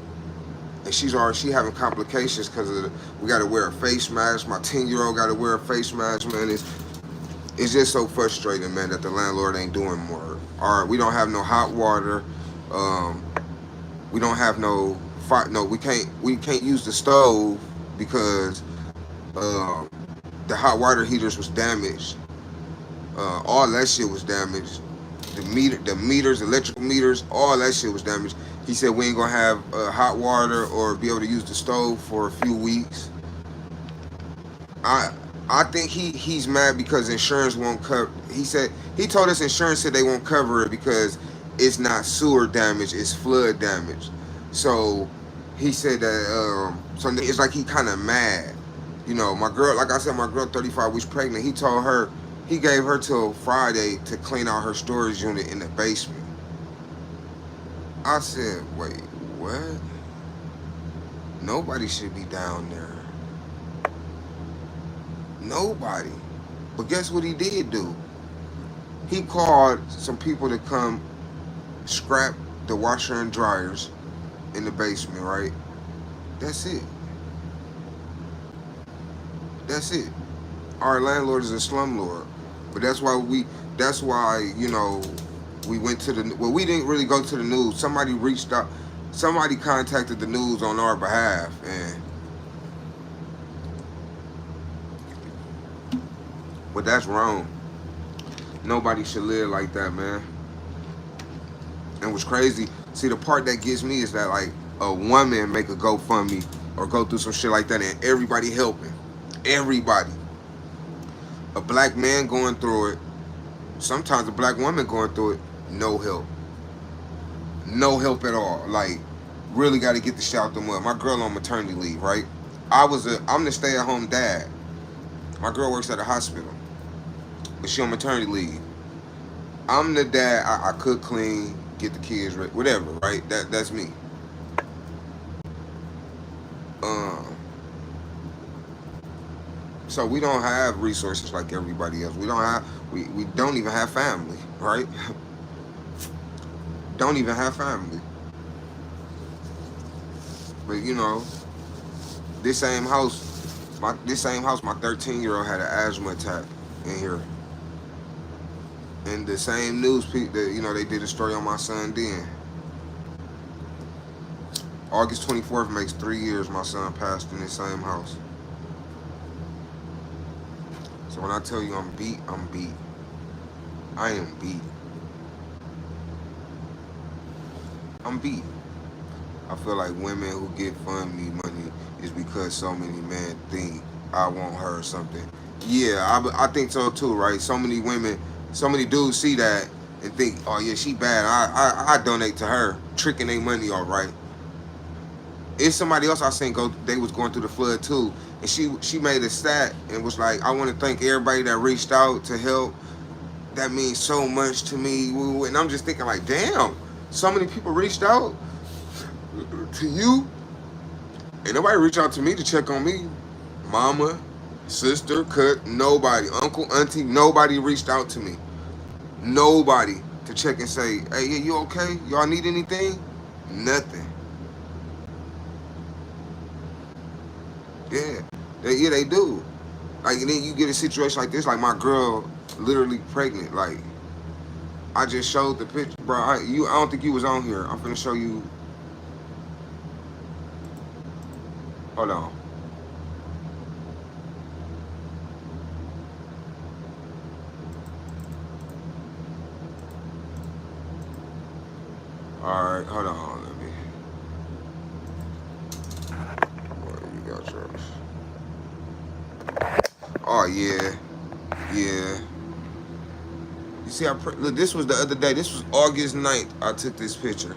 and she having complications because of we got to wear a face mask. My 10-year-old got to wear a face mask, man. It's just so frustrating, man, that the landlord ain't doing more. All right, we don't have no hot water. We don't have no fire. No, we can't use the stove because the hot water heaters was damaged. All that shit was damaged. The meters, electrical meters, all that shit was damaged. He said we ain't gonna have hot water or be able to use the stove for a few weeks. I think he's mad because insurance won't cover. He told us insurance said they won't cover it because it's not sewer damage, it's flood damage. So he said that so it's like he kind of mad. You know, my girl, like I said, my girl 35 weeks pregnant. He gave her till Friday to clean out her storage unit in the basement. I said, wait, what? Nobody should be down there. Nobody. But guess what he did do? He called some people to come scrap the washer and dryers in the basement, right? That's it. That's it. Our landlord is a slumlord. But that's why, you know, we went to we didn't really go to the news. Somebody reached out, somebody contacted the news on our behalf, but that's wrong. Nobody should live like that, man. And what's crazy, see, the part that gets me is that, like, a woman make a GoFundMe or go through some shit like that and everybody helping. Everybody. A black man going through it, sometimes a black woman going through it, no help. No help at all. Like, really got to get the shit out the mud. My girl on maternity leave, right? I'm the stay-at-home dad. My girl works at a hospital, but she on maternity leave. I'm the dad. I cook, clean, get the kids ready, whatever, right? That's me. So we don't have resources like everybody else. We don't even have family, right? Don't even have family. But you know, this same house, my 13-year-old had an asthma attack in here. And the same news people, you know, they did a story on my son then. August 24th makes 3 years my son passed in this same house. So when I tell you I'm beat, I'm beat. I am beat. I'm beat. I feel like women who get FundMe money is because so many men think I want her or something. Yeah, I think so too, right? So many women, so many dudes see that and think, oh yeah, she bad. I donate to her, tricking their money off, right? It's somebody else I seen they was going through the flood too. And she made a stat and was like, I want to thank everybody that reached out to help. That means so much to me. And I'm just thinking like, damn, so many people reached out to you. Ain't nobody reached out to me to check on me. Mama, sister, nobody. Uncle, auntie, nobody reached out to me. Nobody to check and say, hey, you okay? Y'all need anything? Nothing. Yeah. Yeah, they do. Like, and then you get a situation like this, like my girl literally pregnant. Like, I just showed the picture, bro. I don't think you was on here. I'm finna show you. Hold on. All right, hold on. Let me. Where you got yours? Oh yeah, yeah. You see, look. This was the other day. This was August 9th. I took this picture.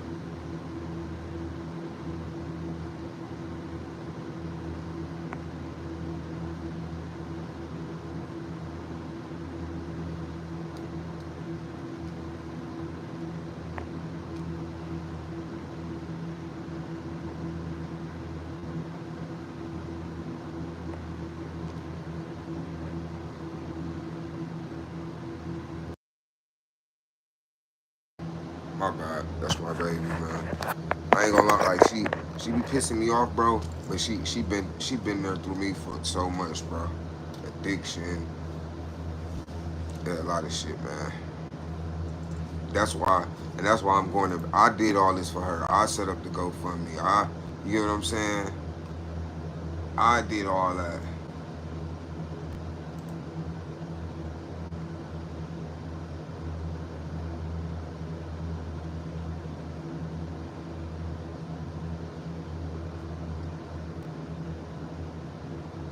My bad. That's my baby, man. I ain't gonna lie. Like she be pissing me off, bro. But she been there through me for so much, bro. Addiction, yeah, a lot of shit, man. That's why I'm going to. I did all this for her. I set up the GoFundMe. You know what I'm saying? I did all that.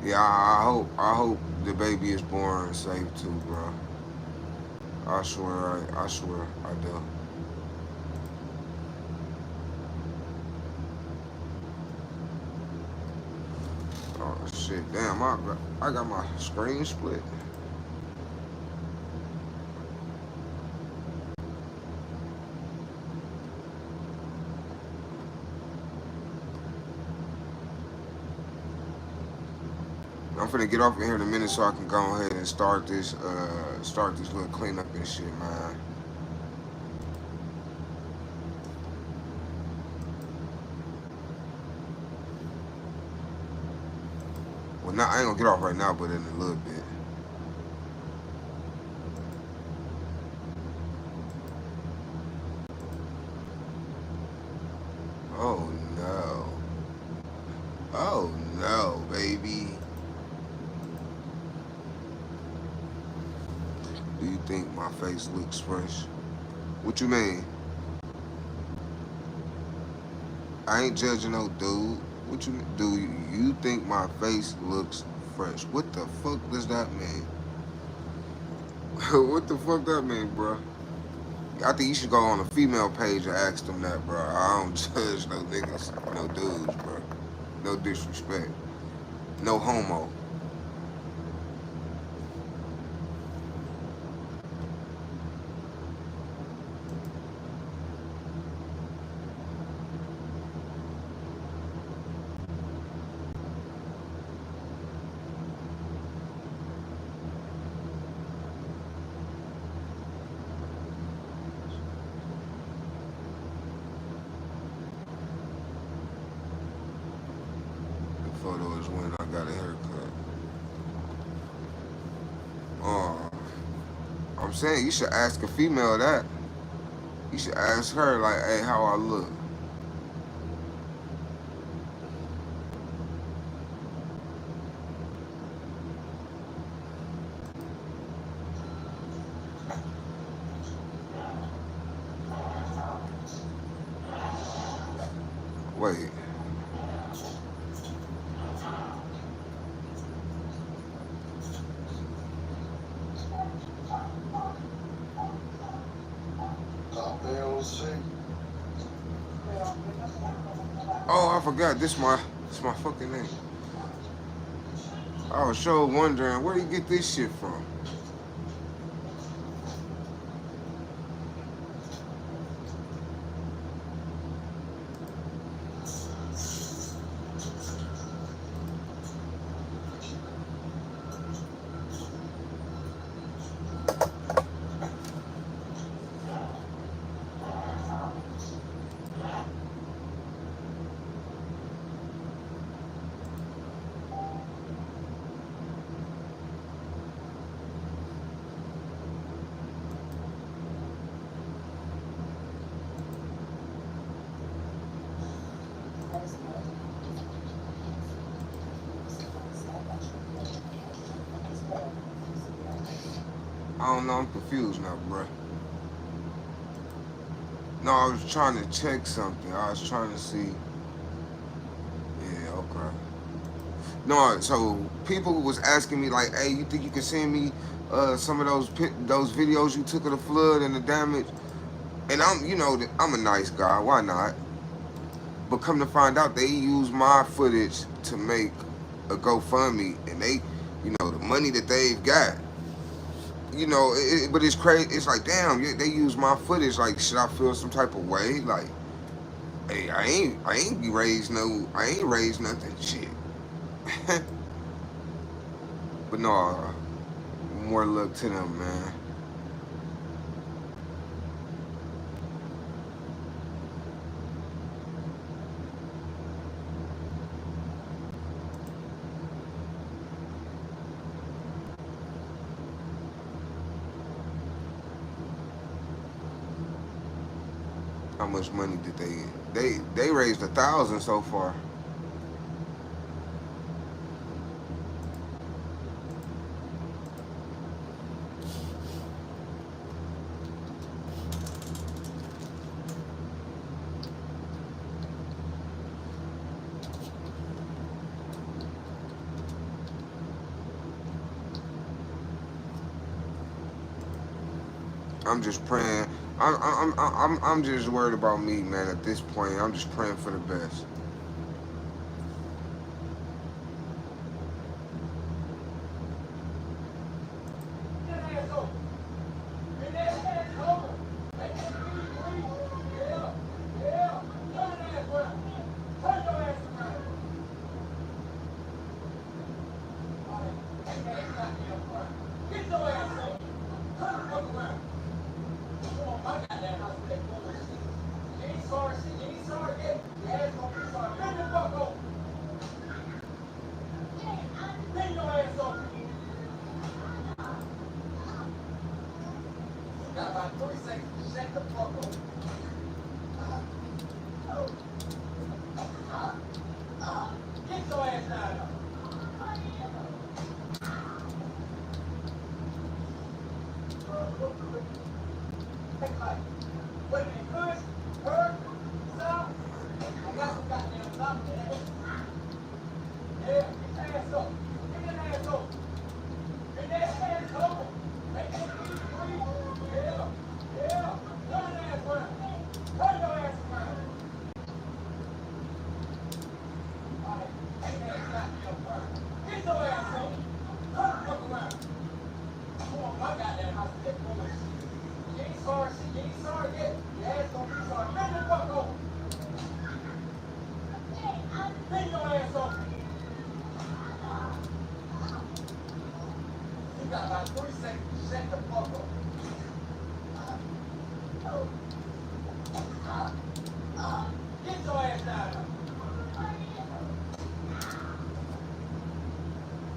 Yeah, I hope the baby is born safe too, bro. I swear, I do. Oh shit, damn, I got my screen split. I'm finna get off of here in a minute so I can go ahead and start this little cleanup and shit, man. Well, I ain't gonna get off right now, but in a little bit. Oh no. Oh no, baby. Do you think my face looks fresh? What you mean? I ain't judging no dude. What you mean? Do you think my face looks fresh? What the fuck does that mean? What the fuck that mean, bro? I think you should go on a female page and ask them that, bro. I don't judge no niggas, no dudes, bro. No disrespect. No homo. The photo is when I got a haircut. Oh, I'm saying you should ask a female that. You should ask her, like, hey, how I look. Wait. Oh, I forgot. This my fucking name. I was sure wondering where you get this shit from. I don't know, I'm confused now, bruh. No, I was trying to check something. I was trying to see. Yeah, okay. No, so people was asking me like, "Hey, you think you can send me some of those videos you took of the flood and the damage?" And I'm, I'm a nice guy. Why not? But come to find out, they use my footage to make a GoFundMe, and the money that they've got, but it's crazy. It's like, damn, they use my footage. Like, should I feel some type of way? Like, hey, I ain't raised nothing. Shit. But no, more luck to them, man. How much money did they get? They raised 1,000 so far. I'm just praying. I'm just worried about me, man. At this point, I'm just praying for the best.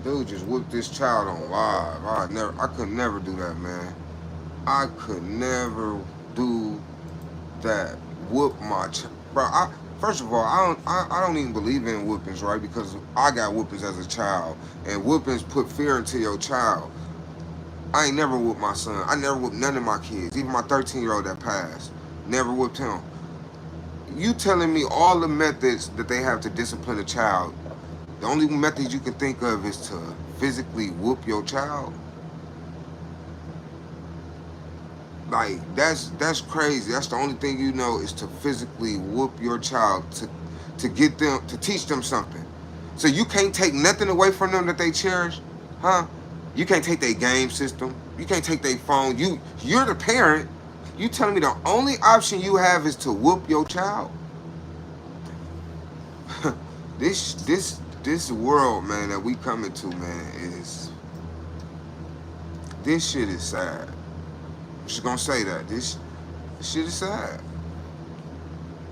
Dude just whooped this child on live. I could never do that, man. I could never do that. Whoop my child, bro. First of all, I don't even believe in whoopings, right? Because I got whoopings as a child, and whoopings put fear into your child. I ain't never whooped my son. I never whooped none of my kids, even my 13-year-old that passed. Never whooped him. You telling me all the methods that they have to discipline a child, the only method you can think of is to physically whoop your child? Like, that's crazy. That's the only thing you know is to physically whoop your child to get them, to teach them something. So you can't take nothing away from them that they cherish, huh? You can't take their game system. You can't take their phone. You're the parent. You telling me the only option you have is to whoop your child? This world, man, that we come into, man, this shit is sad. I'm just gonna say that. This shit is sad.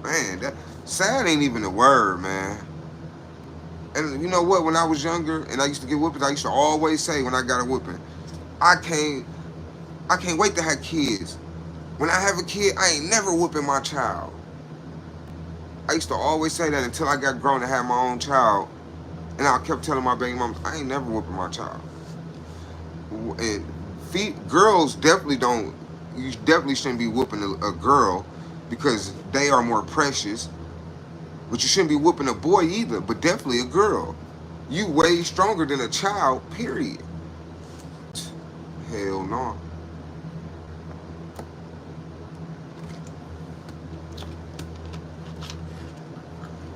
Man, that sad ain't even a word, man. And you know what? When I was younger and I used to get whoopings, I used to always say when I got a whooping, I can't wait to have kids. When I have a kid, I ain't never whooping my child. I used to always say that until I got grown and had my own child. And I kept telling my baby mom, I ain't never whooping my child. And girls definitely don't. You definitely shouldn't be whooping a girl because they are more precious. But you shouldn't be whooping a boy either. But definitely a girl. You way stronger than a child. Period. Hell no.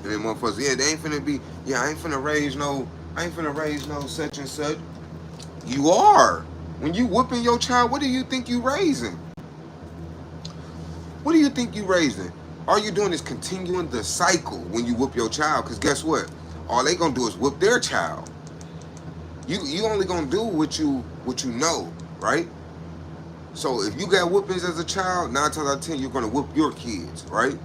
And then motherfuckers, yeah, they ain't finna be. Yeah, I ain't finna raise no. I ain't finna raise no such and such. You are. When you whooping your child, what do you think you raising? What do you think you raising? All you doing is continuing the cycle when you whoop your child. Cause guess what? All they gonna do is whoop their child. You only gonna do what you know, right? So if you got whoopings as a child, 9 times out of 10 you're gonna whoop your kids, right?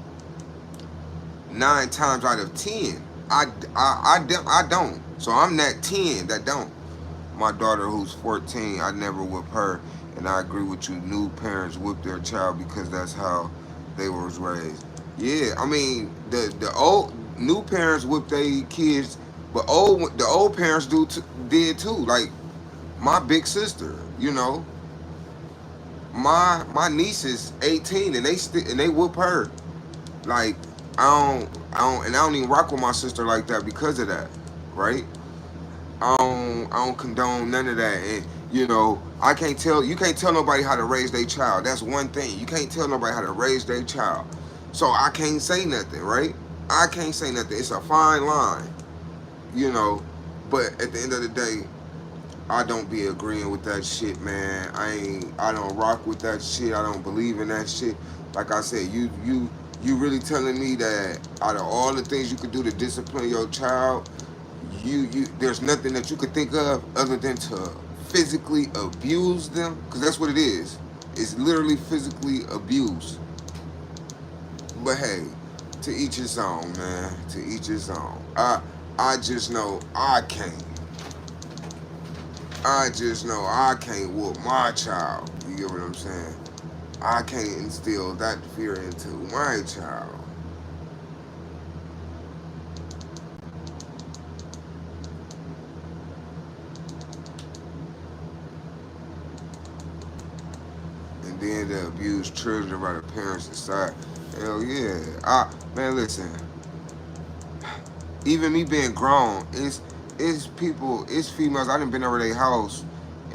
9 times out of 10, I don't. So I'm that 10 that don't. My daughter who's 14, I never whoop her, and I agree with you. New parents whoop their child because that's how they was raised. Yeah, I mean the old new parents whoop their kids, but the old parents did too. Like my big sister, you know, my niece is 18 and they whoop her. Like I don't even rock with my sister like that because of that, right? I don't condone none of that. And you know, you can't tell nobody how to raise their child. That's one thing. You can't tell nobody how to raise their child. So I can't say nothing, right? I can't say nothing. It's a fine line, you know. But at the end of the day, I don't be agreeing with that shit, man. I don't rock with that shit. I don't believe in that shit. Like I said, you really telling me that out of all the things you could do to discipline your child, there's nothing that you could think of other than to physically abuse them, because that's what it is. It's literally physically abuse. But hey, to each his own, man. To each his own. I just know I can't. I just know I can't whoop my child. You get what I'm saying? I can't instill that fear into my child. And then the abused children by the parents decide, hell yeah. Man, listen. Even me being grown, it's people, it's females. I done been over their house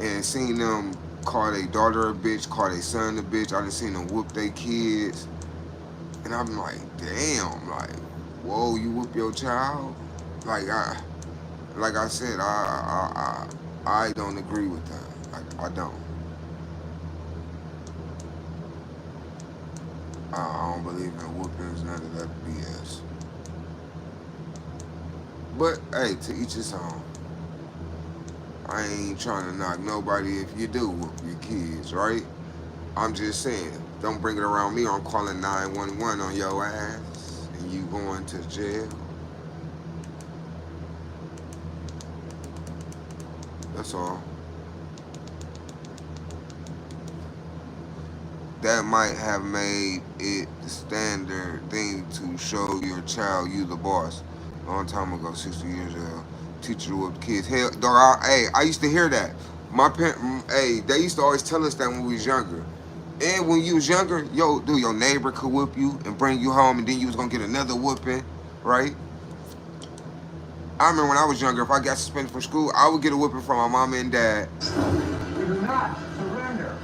and seen them call their daughter a bitch, call their son a bitch. I done seen them whoop their kids. And I'm like, damn, like, whoa, you whoop your child? Like I said, I don't agree with that. I don't. I don't believe in whoopings, none of that BS. But hey, to each his own. I ain't trying to knock nobody if you do whoop your kids, right? I'm just saying, don't bring it around me or I'm calling 911 on your ass and you going to jail. That's all. That might have made it the standard thing to show your child you the boss. A long time ago, 60 years ago, teacher whooped kids. Hell, dog, I used to hear that. My parents, they used to always tell us that when we was younger. And when you was younger, your neighbor could whoop you and bring you home, and then you was gonna get another whooping, right? I remember when I was younger, if I got suspended from school, I would get a whooping from my mom and dad. We do not surrender.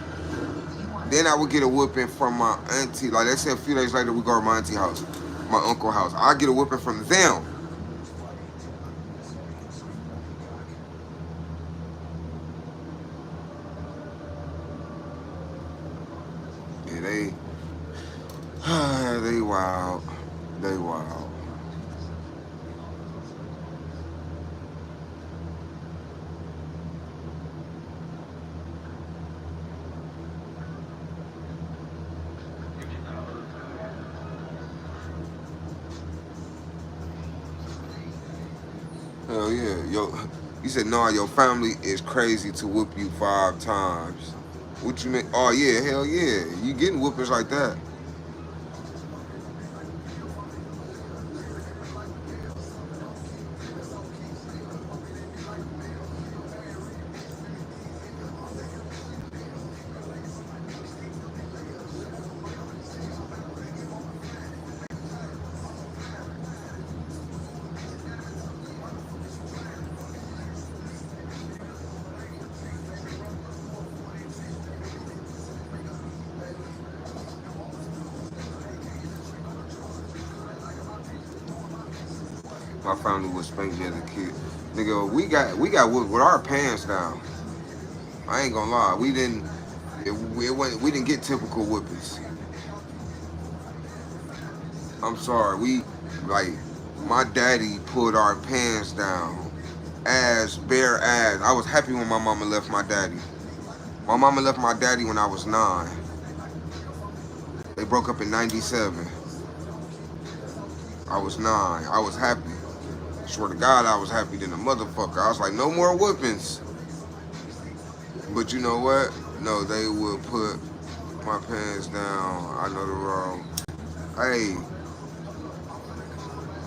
Then I would get a whooping from my auntie. Like let's say a few days later, we go to my auntie house, my uncle house. I get a whooping from them. Yeah, they wild. They wild. Hell yeah. You said, no, your family is crazy to whoop you 5 times. What you mean? Oh yeah, hell yeah. You getting whoopers like that. My family would spank me as a kid. Nigga, we got whipped with our pants down. I ain't gonna lie, we didn't get typical whippings. I'm sorry, like my daddy put our pants down, ass bare ass. I was happy when my mama left my daddy. My mama left my daddy when I was 9. They broke up in '97. I was 9. I was happy. Swear to God, I was happy than a motherfucker. I was like, no more whoopings. But you know what? No, they would put my pants down. I know the wrong. Hey,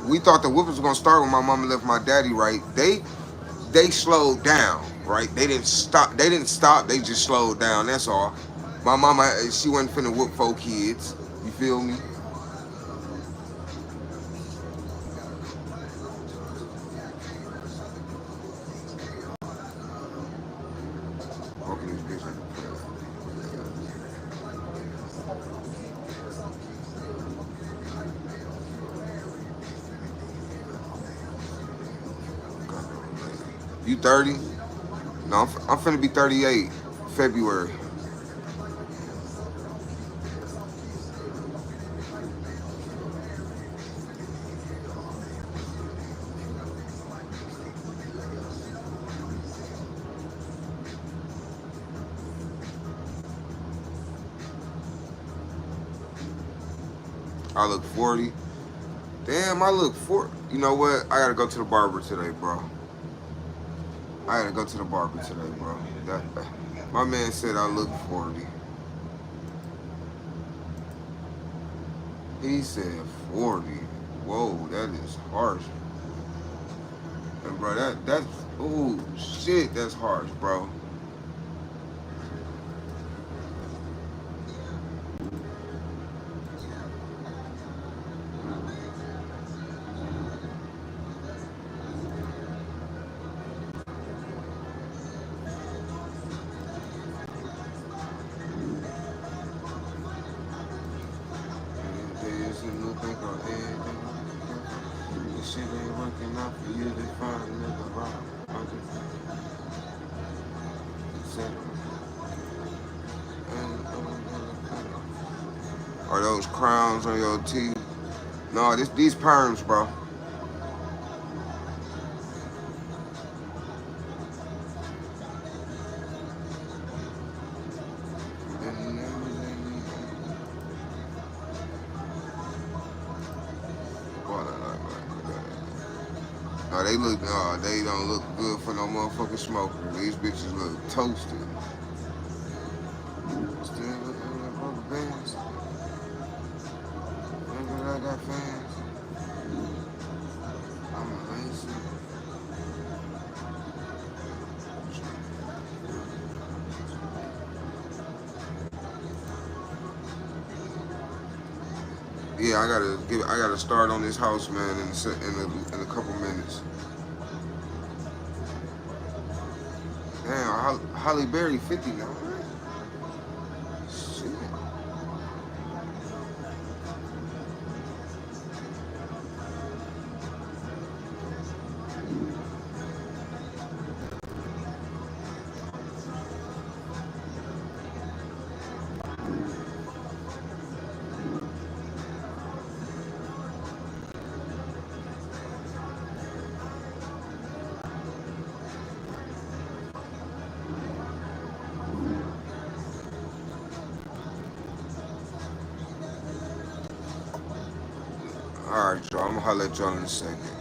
we thought the whoopings was gonna start when my mama left my daddy, right? They slowed down, right? They didn't stop. They didn't stop. They just slowed down. That's all. My mama, she wasn't finna whoop 4 kids. You feel me? You 30? No, I'm finna be 38 February. I look 40. Damn, I look 40. You know what? I gotta go to the barber today, bro. I gotta go to the barber today, bro. My man said I look 40. He said 40. Whoa, that is harsh. And bro, that's ooh shit, that's harsh, bro. This shit ain't working out for you. They find another rock. Are those crowns on your teeth? No, these perms, bro. No, they don't look good for no motherfucking smoker. These bitches look toasted. Still looking like rubber bands. Remember I got fans. I'm a lazy. Yeah, I gotta start on this house, man, in a couple minutes. Damn, Holly Berry 50 now. Shit. All right, y'all. I'm gonna holler at y'all in a second.